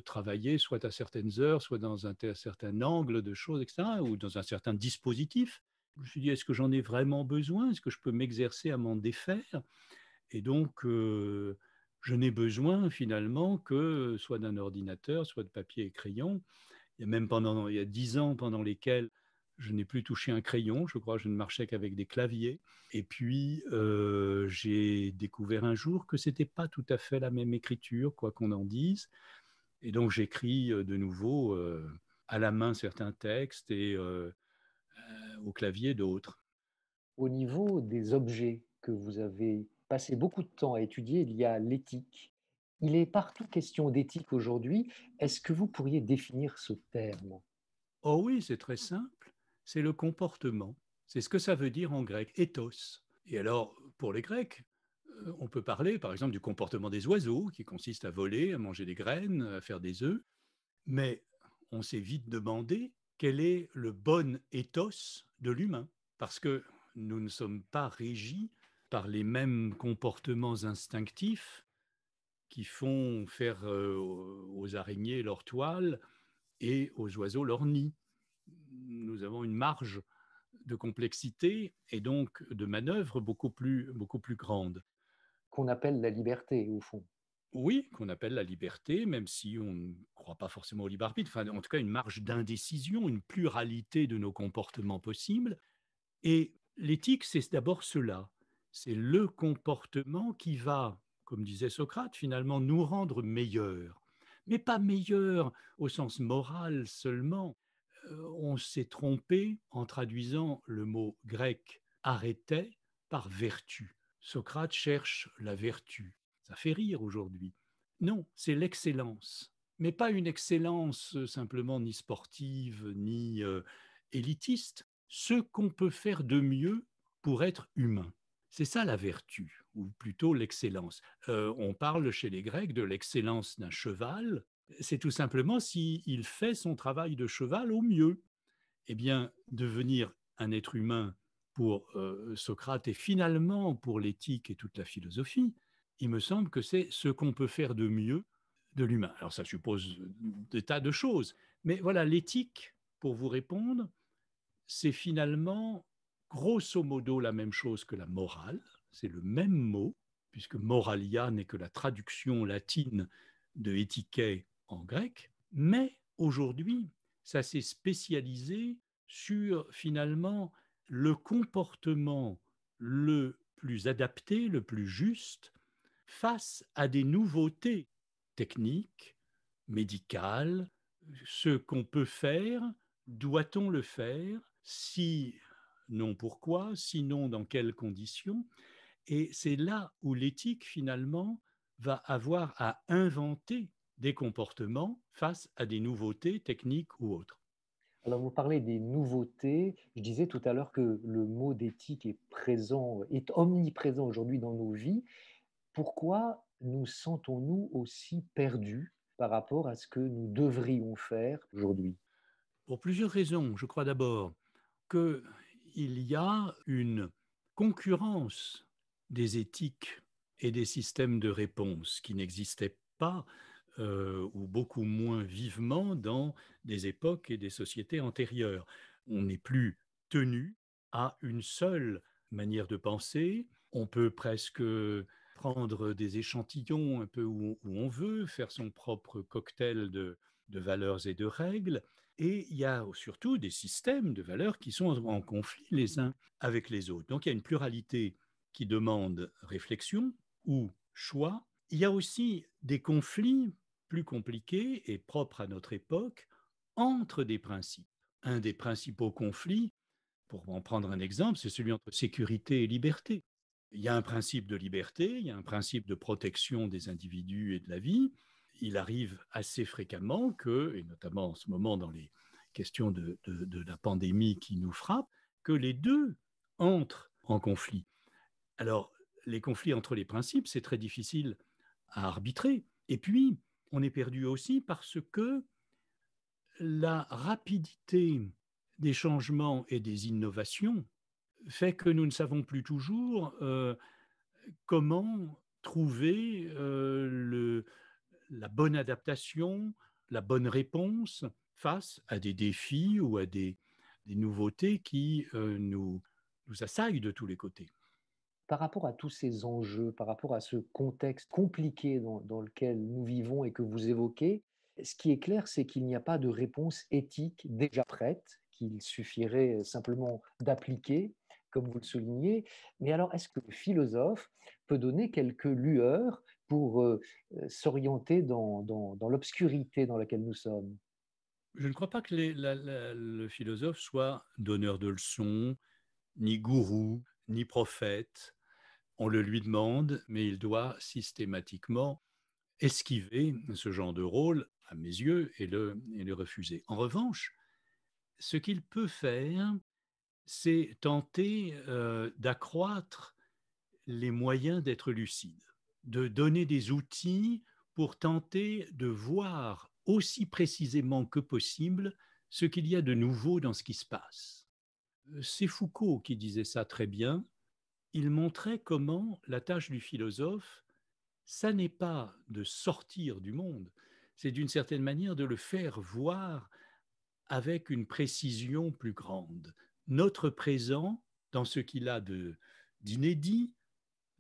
travailler soit à certaines heures, soit dans un certain angle de choses, etc., ou dans un certain dispositif. Je me suis dit, est-ce que j'en ai vraiment besoin? Est-ce que je peux m'exercer à m'en défaire? Et donc, je n'ai besoin finalement que soit d'un ordinateur, soit de papier et crayon. Il y a 10 ans pendant lesquels je n'ai plus touché un crayon, je crois, je ne marchais qu'avec des claviers. Et puis, j'ai découvert un jour que ce n'était pas tout à fait la même écriture, quoi qu'on en dise. Et donc, j'écris de nouveau à la main certains textes et au clavier d'autres. Au niveau des objets que vous avez passé beaucoup de temps à étudier, il y a l'éthique. Il est partout question d'éthique aujourd'hui. Est-ce que vous pourriez définir ce terme? Oh oui, c'est très simple, c'est le comportement. C'est ce que ça veut dire en grec, ethos. Et alors, pour les Grecs, on peut parler par exemple du comportement des oiseaux, qui consiste à voler, à manger des graines, à faire des œufs, mais on s'est vite demandé quel est le bon ethos de l'humain, parce que nous ne sommes pas régis par les mêmes comportements instinctifs qui font faire aux araignées leur toile et aux oiseaux leur nid. Nous avons une marge de complexité et donc de manœuvre beaucoup plus grande. Qu'on appelle la liberté, au fond. Oui, qu'on appelle la liberté, même si on ne croit pas forcément au libre arbitre, enfin, en tout cas une marge d'indécision, une pluralité de nos comportements possibles. Et l'éthique, c'est d'abord cela, c'est le comportement qui va, comme disait Socrate, finalement nous rendre meilleurs. Mais pas meilleurs au sens moral seulement. On s'est trompé en traduisant le mot grec arrêtait par vertu. Socrate cherche la vertu. Ça fait rire aujourd'hui. Non, c'est l'excellence. Mais pas une excellence simplement ni sportive, ni élitiste. Ce qu'on peut faire de mieux pour être humain. C'est ça la vertu, ou plutôt l'excellence. On parle chez les Grecs de l'excellence d'un cheval. C'est tout simplement s'il fait son travail de cheval au mieux. Eh bien, devenir un être humain pour Socrate et finalement pour l'éthique et toute la philosophie, il me semble que c'est ce qu'on peut faire de mieux de l'humain. Alors ça suppose des tas de choses, mais voilà, l'éthique, pour vous répondre, c'est finalement grosso modo la même chose que la morale, c'est le même mot, puisque moralia n'est que la traduction latine de étiquet en grec, mais aujourd'hui, ça s'est spécialisé sur finalement le comportement le plus adapté, le plus juste, face à des nouveautés techniques, médicales, ce qu'on peut faire, doit-on le faire, si non pourquoi, sinon dans quelles conditions. Et c'est là où l'éthique finalement va avoir à inventer des comportements face à des nouveautés techniques ou autres. Alors vous parlez des nouveautés. Je disais tout à l'heure que le mot d'éthique est présent, est omniprésent aujourd'hui dans nos vies. Pourquoi nous sentons-nous aussi perdus par rapport à ce que nous devrions faire aujourd'hui? Pour plusieurs raisons. Je crois d'abord qu'il y a une concurrence des éthiques et des systèmes de réponse qui n'existaient pas ou beaucoup moins vivement dans des époques et des sociétés antérieures. On n'est plus tenu à une seule manière de penser. On peut presque prendre des échantillons un peu où on veut, faire son propre cocktail de valeurs et de règles. Et il y a surtout des systèmes de valeurs qui sont en conflit les uns avec les autres. Donc il y a une pluralité qui demande réflexion ou choix. Il y a aussi des conflits plus compliqués et propres à notre époque entre des principes. Un des principaux conflits, pour en prendre un exemple, c'est celui entre sécurité et liberté. Il y a un principe de liberté, il y a un principe de protection des individus et de la vie. Il arrive assez fréquemment que, et notamment en ce moment dans les questions de la pandémie qui nous frappe, que les deux entrent en conflit. Alors, les conflits entre les principes, c'est très difficile à arbitrer. Et puis, on est perdu aussi parce que la rapidité des changements et des innovations fait que nous ne savons plus toujours comment trouver la bonne adaptation, la bonne réponse face à des défis ou à des nouveautés qui nous assaillent de tous les côtés. Par rapport à tous ces enjeux, par rapport à ce contexte compliqué dans lequel nous vivons et que vous évoquez, ce qui est clair, c'est qu'il n'y a pas de réponse éthique déjà prête, qu'il suffirait simplement d'appliquer, comme vous le soulignez. Mais alors, est-ce que le philosophe peut donner quelques lueurs pour s'orienter dans l'obscurité dans laquelle nous sommes? Je ne crois pas que le philosophe soit donneur de leçons, ni gourou, ni prophète. On le lui demande, mais il doit systématiquement esquiver ce genre de rôle, à mes yeux, et le refuser. En revanche, ce qu'il peut faire, c'est tenter d'accroître les moyens d'être lucide, de donner des outils pour tenter de voir aussi précisément que possible ce qu'il y a de nouveau dans ce qui se passe. C'est Foucault qui disait ça très bien. Il montrait comment la tâche du philosophe, ça n'est pas de sortir du monde, c'est d'une certaine manière de le faire voir avec une précision plus grande. Notre présent, dans ce qu'il a d'inédit,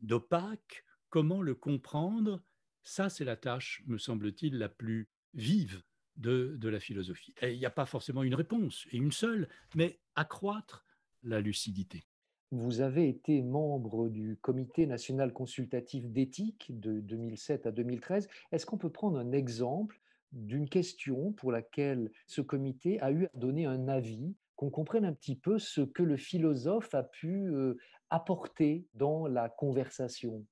d'opaque, comment le comprendre, ça c'est la tâche, me semble-t-il, la plus vive de la philosophie. Et il n'y a pas forcément une réponse, et une seule, mais accroître la lucidité. Vous avez été membre du Comité national consultatif d'éthique de 2007 à 2013. Est-ce qu'on peut prendre un exemple d'une question pour laquelle ce comité a eu à donner un avis, qu'on comprenne un petit peu ce que le philosophe a pu apporter dans la conversation?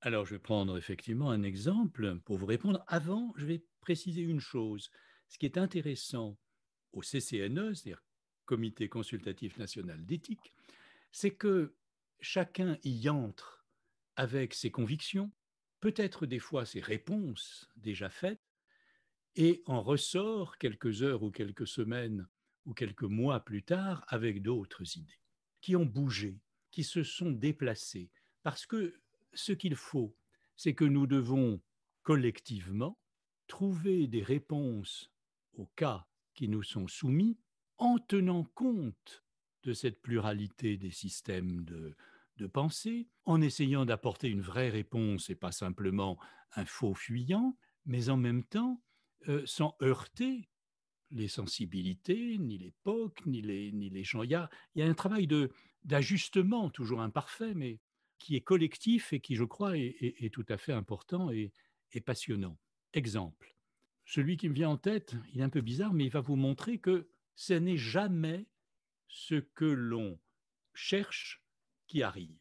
Alors, je vais prendre effectivement un exemple pour vous répondre. Avant, je vais préciser une chose. Ce qui est intéressant au CCNE, c'est-à-dire Comité consultatif national d'éthique, c'est que chacun y entre avec ses convictions, peut-être des fois ses réponses déjà faites, et en ressort quelques heures ou quelques semaines ou quelques mois plus tard avec d'autres idées qui ont bougé, qui se sont déplacées. Parce que ce qu'il faut, c'est que nous devons collectivement trouver des réponses aux cas qui nous sont soumis en tenant compte de cette pluralité des systèmes de pensée, en essayant d'apporter une vraie réponse et pas simplement un faux fuyant, mais en même temps, sans heurter les sensibilités, ni l'époque, ni les gens. Il y a un travail d'ajustement, toujours imparfait, mais qui est collectif et qui, je crois, est tout à fait important et passionnant. Exemple, celui qui me vient en tête, il est un peu bizarre, mais il va vous montrer que ce n'est jamais ce que l'on cherche qui arrive.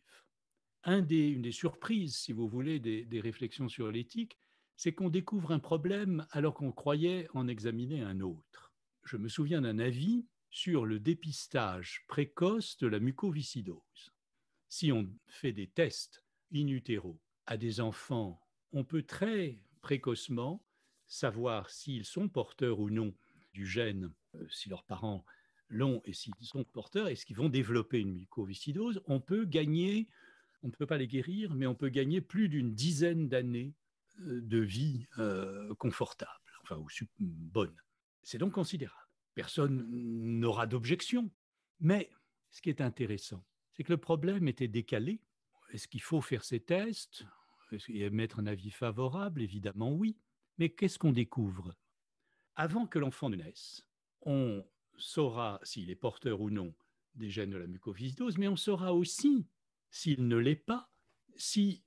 Une des surprises, si vous voulez, des réflexions sur l'éthique, c'est qu'on découvre un problème alors qu'on croyait en examiner un autre. Je me souviens d'un avis sur le dépistage précoce de la mucoviscidose. Si on fait des tests in utero à des enfants, on peut très précocement savoir s'ils sont porteurs ou non du gène, si leurs parents l'ont et s'ils sont porteurs, est-ce qu'ils vont développer une mucoviscidose. On peut gagner, on ne peut pas les guérir, mais on peut gagner plus d'une dizaine d'années de vie confortable, enfin, ou bonne. C'est donc considérable. Personne n'aura d'objection. Mais ce qui est intéressant, c'est que le problème était décalé. Est-ce qu'il faut faire ces tests et émettre un avis favorable? Évidemment, oui. Mais qu'est-ce qu'on découvre? Avant que l'enfant ne naisse, on saura s'il est porteur ou non des gènes de la mucoviscidose, mais on saura aussi, s'il ne l'est pas, s'il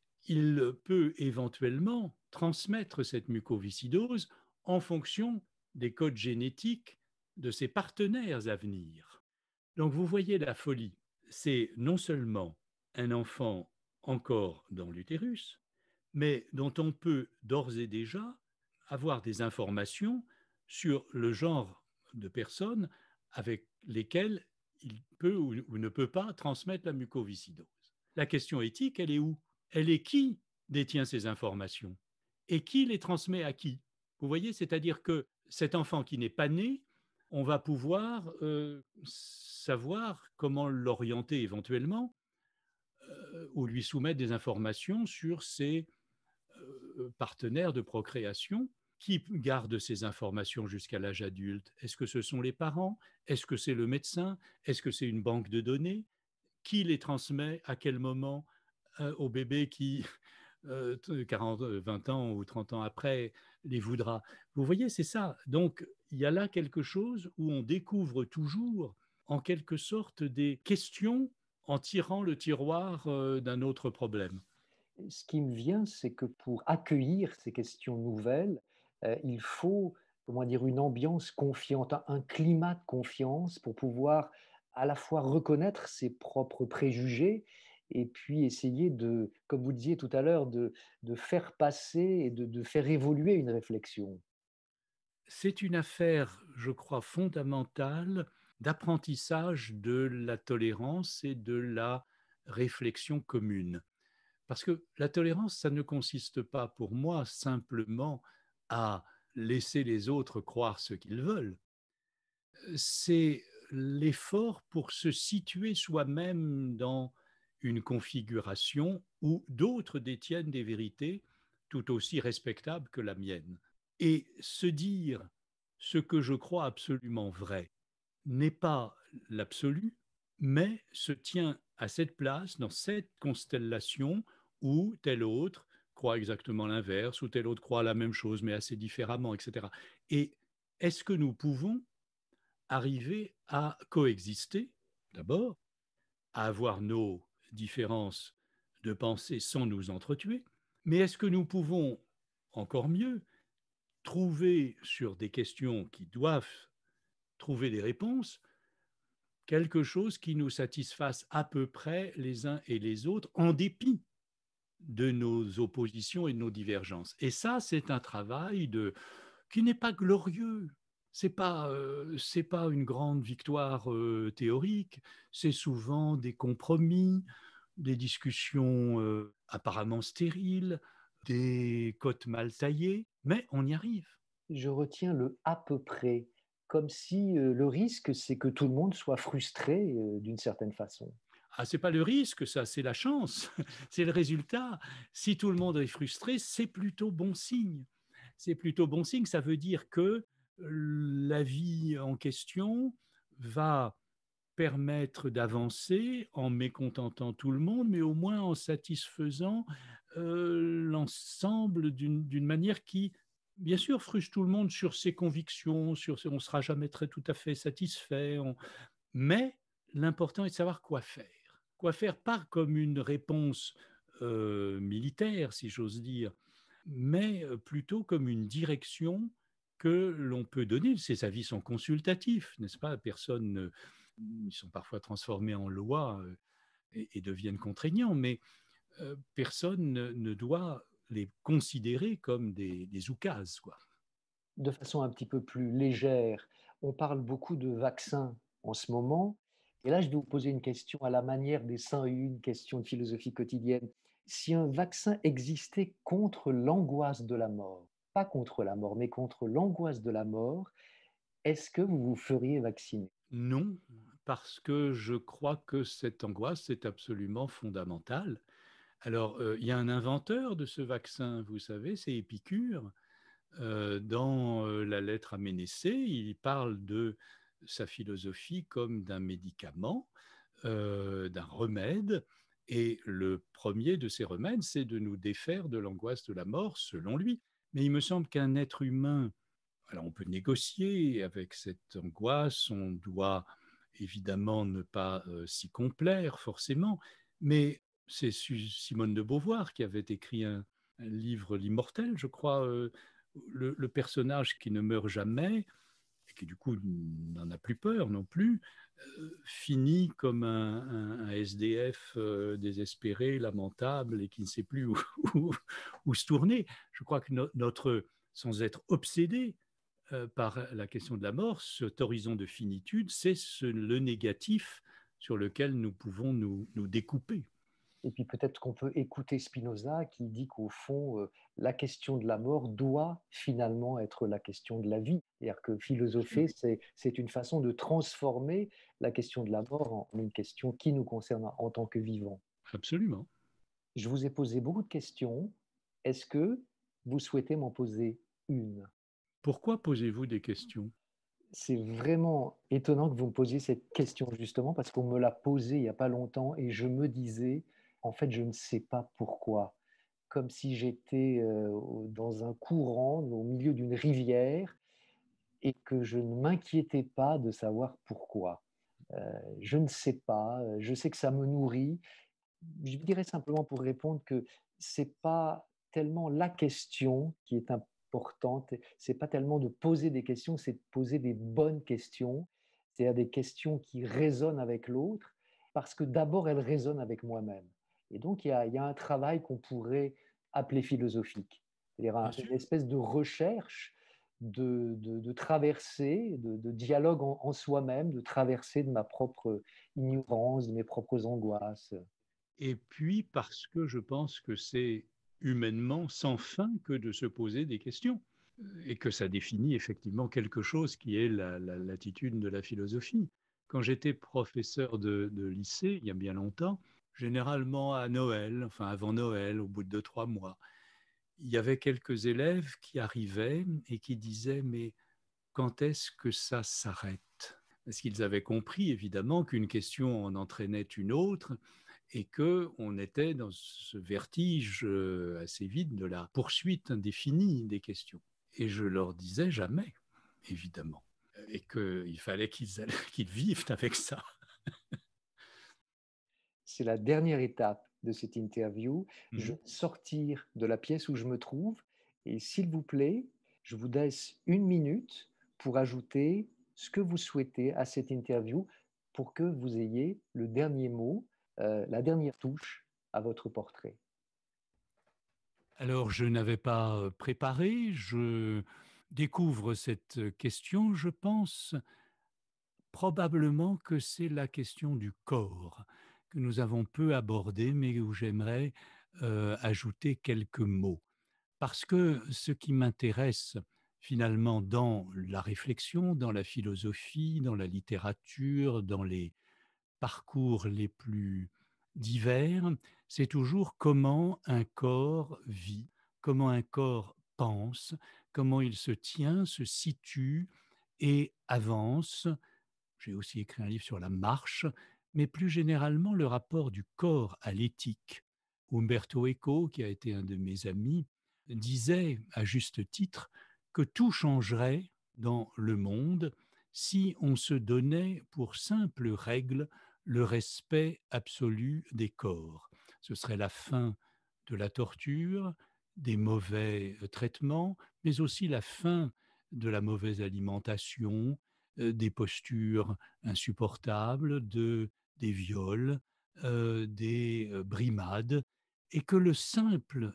peut éventuellement transmettre cette mucoviscidose en fonction des codes génétiques de ses partenaires à venir. Donc vous voyez la folie, c'est non seulement un enfant encore dans l'utérus, mais dont on peut d'ores et déjà avoir des informations sur le genre de personnes avec lesquelles il peut ou ne peut pas transmettre la mucoviscidose. La question éthique, elle est où? Elle est qui détient ces informations et qui les transmet à qui? Vous voyez, c'est-à-dire que cet enfant qui n'est pas né, on va pouvoir savoir comment l'orienter éventuellement ou lui soumettre des informations sur ses partenaires de procréation. Qui garde ces informations jusqu'à l'âge adulte? Est-ce que ce sont les parents? Est-ce que c'est le médecin? Est-ce que c'est une banque de données? Qui les transmet? À quel moment au bébé qui, 40, 20 ans ou 30 ans après, les voudra? Vous voyez, c'est ça. Donc, il y a là quelque chose où on découvre toujours, en quelque sorte, des questions en tirant le tiroir d'un autre problème. Ce qui me vient, c'est que pour accueillir ces questions nouvelles, il faut, comment dire, une ambiance confiante, un climat de confiance pour pouvoir à la fois reconnaître ses propres préjugés et puis essayer de, comme vous disiez tout à l'heure, de faire passer et de faire évoluer une réflexion. C'est une affaire, je crois, fondamentale d'apprentissage de la tolérance et de la réflexion commune. Parce que la tolérance, ça ne consiste pas pour moi simplement à laisser les autres croire ce qu'ils veulent. C'est l'effort pour se situer soi-même dans une configuration où d'autres détiennent des vérités tout aussi respectables que la mienne. Et se dire ce que je crois absolument vrai n'est pas l'absolu, mais se tient à cette place, dans cette constellation où tel autre croit exactement l'inverse, ou tel autre croit la même chose, mais assez différemment, etc. Et est-ce que nous pouvons arriver à coexister, d'abord, à avoir nos différences de pensée sans nous entretuer, mais est-ce que nous pouvons, encore mieux, trouver sur des questions qui doivent trouver des réponses, quelque chose qui nous satisfasse à peu près les uns et les autres, en dépit de nos oppositions et de nos divergences. Et ça, c'est un travail qui n'est pas glorieux. C'est pas une grande victoire théorique. C'est souvent des compromis, des discussions apparemment stériles, des cotes mal taillées, mais on y arrive. Je retiens le à peu près, comme si le risque, c'est que tout le monde soit frustré d'une certaine façon. Ah, c'est pas le risque, ça, c'est la chance, c'est le résultat. Si tout le monde est frustré, c'est plutôt bon signe. C'est plutôt bon signe, ça veut dire que la vie en question va permettre d'avancer en mécontentant tout le monde, mais au moins en satisfaisant l'ensemble d'une manière qui, bien sûr, frustre tout le monde sur ses convictions, on ne sera jamais tout à fait satisfait, mais l'important est de savoir quoi faire. Quoi faire, pas comme une réponse militaire, si j'ose dire, mais plutôt comme une direction que l'on peut donner. Ces avis sont consultatifs, n'est-ce pas? Personne, ils sont parfois transformés en loi et deviennent contraignants, mais personne ne doit les considérer comme des oukases, quoi. De façon un petit peu plus légère, on parle beaucoup de vaccins en ce moment. Et là, je vais vous poser une question à la manière des 101 questions de philosophie quotidienne. Si un vaccin existait contre l'angoisse de la mort, pas contre la mort, mais contre l'angoisse de la mort, est-ce que vous vous feriez vacciner? Non, parce que je crois que cette angoisse est absolument fondamentale. Alors, il y a un inventeur de ce vaccin, vous savez, c'est Épicure. Dans la lettre à Ménécée, il parle de sa philosophie comme d'un médicament, d'un remède, et le premier de ces remèdes, c'est de nous défaire de l'angoisse de la mort, selon lui. Mais il me semble qu'un être humain, alors on peut négocier avec cette angoisse, on doit évidemment ne pas s'y complaire forcément, mais c'est Simone de Beauvoir qui avait écrit un livre, L'Immortel, je crois, le personnage qui ne meurt jamais, et qui du coup n'en a plus peur non plus, finit comme un SDF désespéré, lamentable, et qui ne sait plus où, où se tourner. Je crois que notre, sans être obsédé par la question de la mort, cet horizon de finitude, c'est le négatif sur lequel nous pouvons nous découper. Et puis peut-être qu'on peut écouter Spinoza qui dit qu'au fond, la question de la mort doit finalement être la question de la vie. C'est-à-dire que Bien sûr, philosopher, c'est une façon de transformer la question de la mort en une question qui nous concerne en tant que vivants. absolument. Je vous ai posé beaucoup de questions. Est-ce que vous souhaitez m'en poser une? Pourquoi posez-vous des questions? C'est vraiment étonnant que vous me posiez cette question justement parce qu'on me l'a posée il n'y a pas longtemps et je me disais, en fait, je ne sais pas pourquoi. Comme si j'étais dans un courant, au milieu d'une rivière et que je ne m'inquiétais pas de savoir pourquoi. Je ne sais pas, je sais que ça me nourrit. Je dirais simplement pour répondre que c'est pas tellement la question qui est importante, c'est pas tellement de poser des questions, c'est de poser des bonnes questions, c'est-à-dire des questions qui résonnent avec l'autre, parce que d'abord elles résonnent avec moi-même. Et donc il y a un travail qu'on pourrait appeler philosophique, c'est-à-dire Bien sûr. une espèce de recherche de traversée, de dialogue en soi-même, de traversée de ma propre ignorance, de mes propres angoisses. Et puis parce que je pense que c'est humainement sans fin que de se poser des questions, et que ça définit effectivement quelque chose qui est l'attitude de la philosophie. Quand j'étais professeur de lycée, il y a bien longtemps, généralement à Noël, enfin avant Noël, au bout de 2, 3 mois, il y avait quelques élèves qui arrivaient et qui disaient: mais quand est-ce que ça s'arrête? Parce qu'ils avaient compris évidemment qu'une question en entraînait une autre, et qu'on était dans ce vertige assez vide de la poursuite indéfinie des questions. Et je leur disais jamais, évidemment, et qu'il fallait qu'ils vivent avec ça. C'est la dernière étape de cette interview. Je Mhm. vais sortir de la pièce où je me trouve et s'il vous plaît, je vous laisse 1 minute pour ajouter ce que vous souhaitez à cette interview pour que vous ayez le dernier mot, la dernière touche à votre portrait. Alors, je n'avais pas préparé, je découvre cette question, je pense probablement que c'est la question du corps, que nous avons peu abordée, mais où j'aimerais ajouter quelques mots. Parce que ce qui m'intéresse finalement dans la réflexion, dans la philosophie, dans la littérature, dans les parcours les plus divers, c'est toujours comment un corps vit, comment un corps pense, comment il se tient, se situe et avance J'ai aussi écrit un livre sur la marche, mais plus généralement le rapport du corps à l'éthique. Umberto Eco, qui a été un de mes amis, disait à juste titre que tout changerait dans le monde si on se donnait pour simple règle le respect absolu des corps. Ce serait la fin de la torture, des mauvais traitements, mais aussi la fin de la mauvaise alimentation, des postures insupportables, des viols, des brimades, et que le simple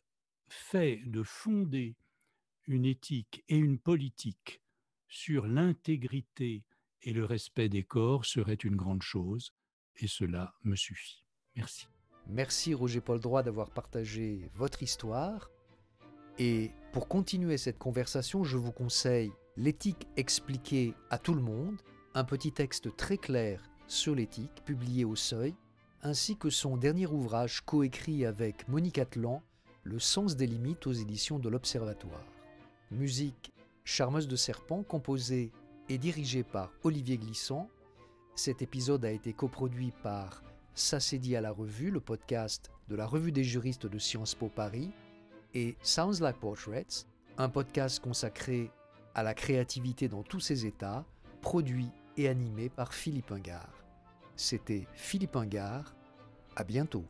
fait de fonder une éthique et une politique sur l'intégrité et le respect des corps serait une grande chose, et cela me suffit. Merci. Merci Roger-Paul Droit d'avoir partagé votre histoire. Et pour continuer cette conversation, je vous conseille L'éthique expliquée à tout le monde, un petit texte très clair sur l'éthique publié au Seuil, ainsi que son dernier ouvrage coécrit avec Monique Atlan, Le sens des limites aux éditions de l'Observatoire. Musique Charmeuse de Serpent, composée et dirigée par Olivier Glissant. Cet épisode a été coproduit par Ça s'est dit à la revue, le podcast de la Revue des juristes de Sciences Po Paris, et Sounds Like Portraits, un podcast consacré à la créativité dans tous ses états, produit et animé par Philippe Ingard. C'était Philippe Ingard, à bientôt.